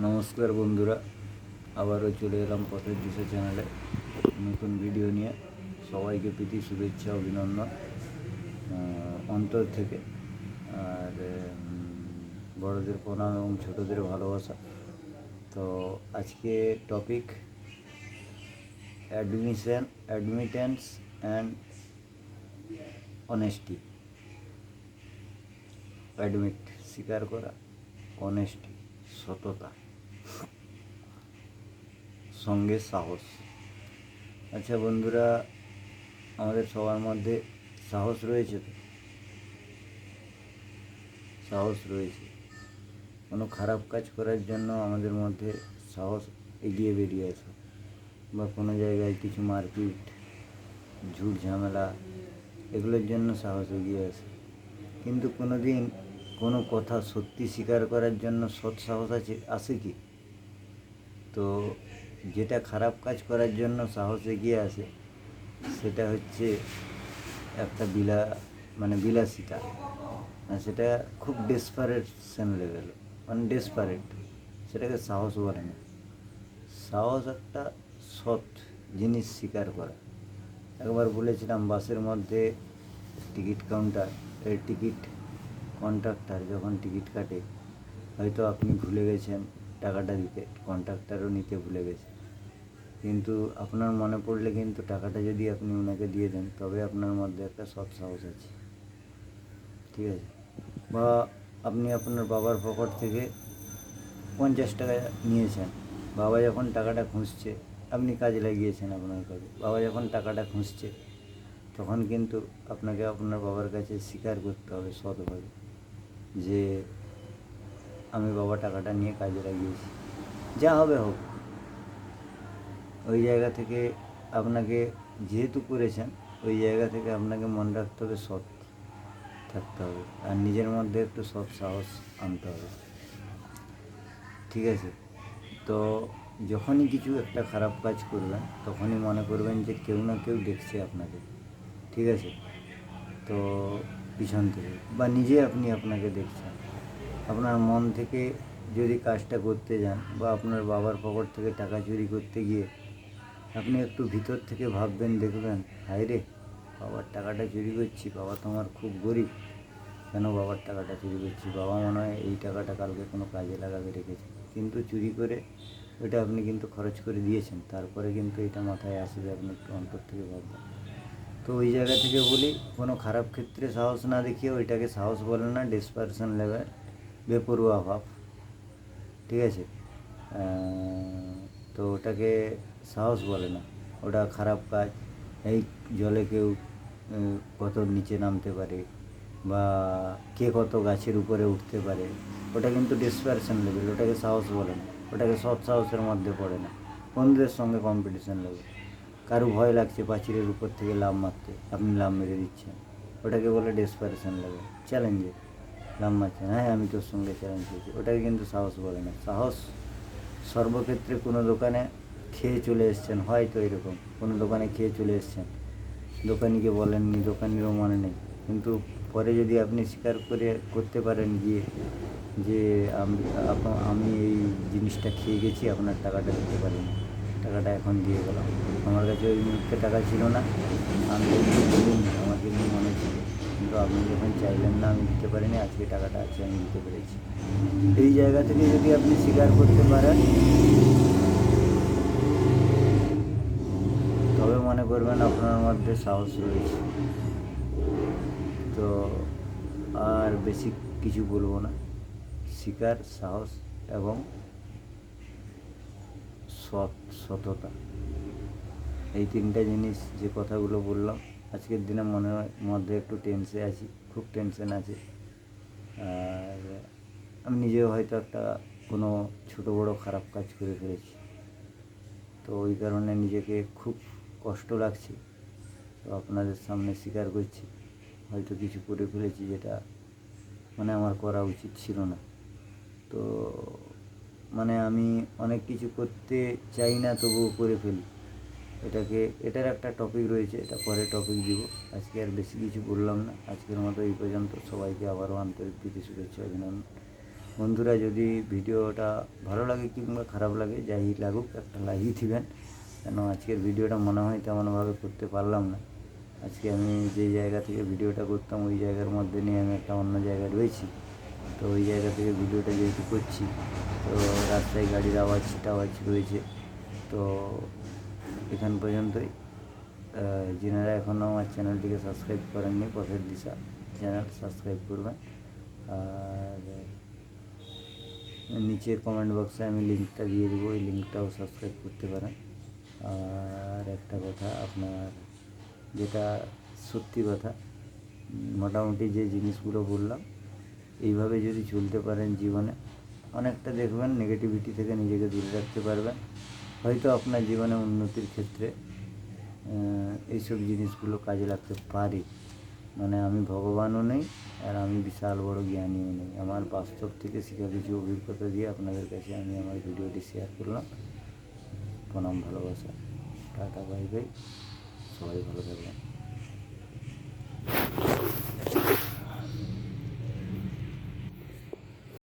নমস্কার বন্ধুরা, আবারও চলে এলাম পথের দিশা চ্যানেলে নতুন ভিডিও নিয়ে। সবাইকে প্রীতি শুভেচ্ছা অভিনন্দন অন্তর থেকে। আর বড়দের প্রণাম এবং ছোটদের ভালোবাসা। তো আজকে topic admittance and honesty. Admit স্বীকার করা, অনেস্টি সততা, সঙ্গে সাহস। আচ্ছা বন্ধুরা, আমাদের সবার মধ্যে সাহস রয়েছে তো? সাহস রয়েছে। কোনো খারাপ কাজ করার জন্য আমাদের মধ্যে সাহস এগিয়ে বেরিয়ে আসে, বা কোনো জায়গায় কিছু মারপিট, ঝুট ঝামেলা, এগুলোর জন্য সাহস এগিয়ে আসে। কিন্তু কোনো দিন কোনো কথা সত্যি স্বীকার করার জন্য সৎ সাহস আসে কি? তো যেটা খারাপ কাজ করার জন্য সাহস এগিয়ে আসে সেটা হচ্ছে একটা বিলাসিতা। সেটা খুব ডেসপারেশন লেভেল, ডেসপারেট। সেটাকে সাহস বলে না। সাহস একটা সৎ জিনিস স্বীকার করা। একবার বলেছিলাম, বাসের মধ্যে টিকিট কন্ট্রাক্টর যখন টিকিট কাটে, হয়তো আপনি ভুলে গেছেন টাকাটা দিতে, কন্ট্রাক্টরও নিতে ভুলে গেছে, কিন্তু আপনার মনে পড়লে কিন্তু টাকাটা যদি আপনি ওনাকে দিয়ে দেন, তবে আপনার মধ্যে একটা সৎ সাহস আছে। ঠিক আছে? বা আপনি আপনার বাবার পকেট থেকে 50 টাকা নিয়েছেন, বাবা যখন টাকাটা খুঁজছে, আপনি কাজে লাগিয়েছেন আপনার কাছে, বাবা যখন টাকাটা খুঁজছে, তখন কিন্তু আপনাকে আপনার বাবার কাছে স্বীকার করতে হবে সৎভাবে যে আমি বাবা টাকাটা নিয়ে কাজে লাগিয়েছি, যা হবে হোক। ওই জায়গা থেকে আপনাকে যেহেতু করেছেন, ওই জায়গা থেকে আপনাকে মনে রাখতে হবে, সৎ থাকতে হবে, আর নিজের মধ্যে একটু সৎ সাহস আনতে হবে। ঠিক আছে? তো যখনই কিছু একটা খারাপ কাজ করবেন, তখনই মনে করবেন যে কেউ না কেউ দেখছে আপনাকে। ঠিক আছে? তো পিছন থেকে বা নিজে আপনি আপনাকে দেখছেন। আপনার মন থেকে যদি কাজটা করতে যান, বা আপনার বাবার পকেট থেকে টাকা চুরি করতে গিয়ে আপনি একটু ভিতর থেকে ভাববেন, দেখবেন, হায় রে, বাবার টাকাটা চুরি করছি, বাবা তো আমার খুব গরিব, কেন বাবার টাকাটা চুরি করছি, বাবা মনে হয় এই টাকাটা কালকে কোনো কাজে লাগাবে রেখেছে, কিন্তু চুরি করে ওইটা আপনি কিন্তু খরচ করে দিয়েছেন। তারপরে কিন্তু এটা মাথায় আসবে, আপনি একটু অন্তর থেকে ভাববেন। তো ওই জায়গা থেকে বলি, কোনো খারাপ ক্ষেত্রে সাহস না দেখিয়ে ওইটাকে সাহস বলে না, ডেসপারেশন লেভেল, বেপরোয়া ভাব। ঠিক আছে? তো ওটাকে সাহস বলে না, ওটা খারাপ কাজ। এই জলে কেউ কত নিচে নামতে পারে, বা কে কত গাছের উপরে উঠতে পারে, ওটা কিন্তু ডেসপারেশন লেভেল, ওটাকে সাহস বলে না, ওটাকে সৎ সাহসের মধ্যে পড়ে না। বন্ধুদের সঙ্গে কম্পিটিশন লেভেল, কারো ভয় লাগছে পাঁচিলের উপর থেকে লাফ মারতে, আপনি লাফ মেরে দিচ্ছেন, ওটাকে বলে ডেসপারেশন লেভেল। চ্যালেঞ্জে লাফ মারছেন, হ্যাঁ আমি তোর সঙ্গে চ্যালেঞ্জ করছি, ওটাকে কিন্তু সাহস বলে না। সাহস সর্বক্ষেত্রে, কোনো দোকানে খেয়ে চলে এসছেন, হয়তো এরকম কোনো দোকানে খেয়ে চলে এসছেন, দোকানিকে বলেননি, দোকানিরও মনে নেই, কিন্তু পরে যদি আপনি স্বীকার করতে পারেন গিয়ে যে আমি এই জিনিসটা খেয়ে গেছি, আপনার টাকাটা দিতে পারিনি, টাকাটা এখন দিয়ে গেলাম, আমার কাছে ওই মুহূর্তে টাকা ছিল না, আমি বলিনি, আমাকে নিয়ে মনে ছিল, কিন্তু আপনি যখন চাইলেন না, আমি দিতে পারিনি, আজকে টাকাটা আছে, আমি দিতে পেরেছি। এই জায়গা থেকে যদি আপনি স্বীকার করতে পারেন, তবে মনে করবেন আপনার মধ্যে সাহস রয়েছে। তো আর বেশি কিছু বলবো না। স্বীকার, সাহস এবং সততা, এই তিনটা জিনিস, যে কথাগুলো বললাম, আজকের দিনে মনের মধ্যে একটু টেনশনে আছি, খুব টেনশন আছে। আর আমি নিজেও হয়তো একটা কোনো ছোটো বড়ো খারাপ কাজ করে ফেলেছি, তো ওই কারণে নিজেকে খুব কষ্ট লাগছে। তো আপনাদের সামনে স্বীকার করছি, হয়তো কিছু করে ফেলেছি যেটা আমার করা উচিত ছিল না। তো আমি অনেক কিছু করতে চাই না, তবুও করে ফেলি। এটার একটা টপিক রয়েছে, এটা পরে টপিক দিব। আজকে আর বেশি কিছু বললাম না, আজকের মতো এই পর্যন্ত। সবাইকে আবারও আন্তরিক প্রীতি শুভেচ্ছা অভিনন্দন। বন্ধুরা, যদি ভিডিওটা ভালো লাগে কিংবা খারাপ লাগে, যাই লাগুক একটা লাইকই দিবেন, কেন আজকের ভিডিওটা মনে হয় তেমনভাবে করতে পারলাম না। আজকে আমি যে জায়গা থেকে ভিডিওটা করতাম ওই জায়গার মধ্যে নিয়ে আমি একটা অন্য জায়গায় রয়েছি। তো ওই জায়গা থেকে ভিডিওটা যেহেতু করছি, তো রাস্তায় গাড়ির আওয়াজ টাওয়াজ রয়েছে। তো এখান পর্যন্তই। যিনারা এখনও আমার চ্যানেলটিকে সাবস্ক্রাইব করেননি, পথের দিশা চ্যানেল সাবস্ক্রাইব করবেন। আর নিচের কমেন্ট বক্সে আমি লিঙ্কটা দিয়ে দেবো, ওই লিঙ্কটাও সাবস্ক্রাইব করতে পারেন। আর একটা কথা, আপনার যেটা সত্যি কথা, মোটামুটি যে জিনিসগুলো বললাম এইভাবে যদি চলতে পারেন জীবনে, অনেকটা দেখবেন নেগেটিভিটি থেকে নিজেকে দূরে রাখতে পারবেন। হয়তো আপনার জীবনে উন্নতির ক্ষেত্রে এইসব জিনিসগুলো কাজে লাগতে পারে। মানে আমি ভগবানও নেই, আর আমি বিশাল বড় জ্ঞানীও নেই। আমার বাস্তব থেকে শেখা কিছু অভিজ্ঞতা দিয়ে আপনাদের কাছে আমি আমার ভিডিওটি শেয়ার করলাম। প্রণাম, ভালোবাসা, টাটা, বাই বাই, সবাই ভালো থাকবেন।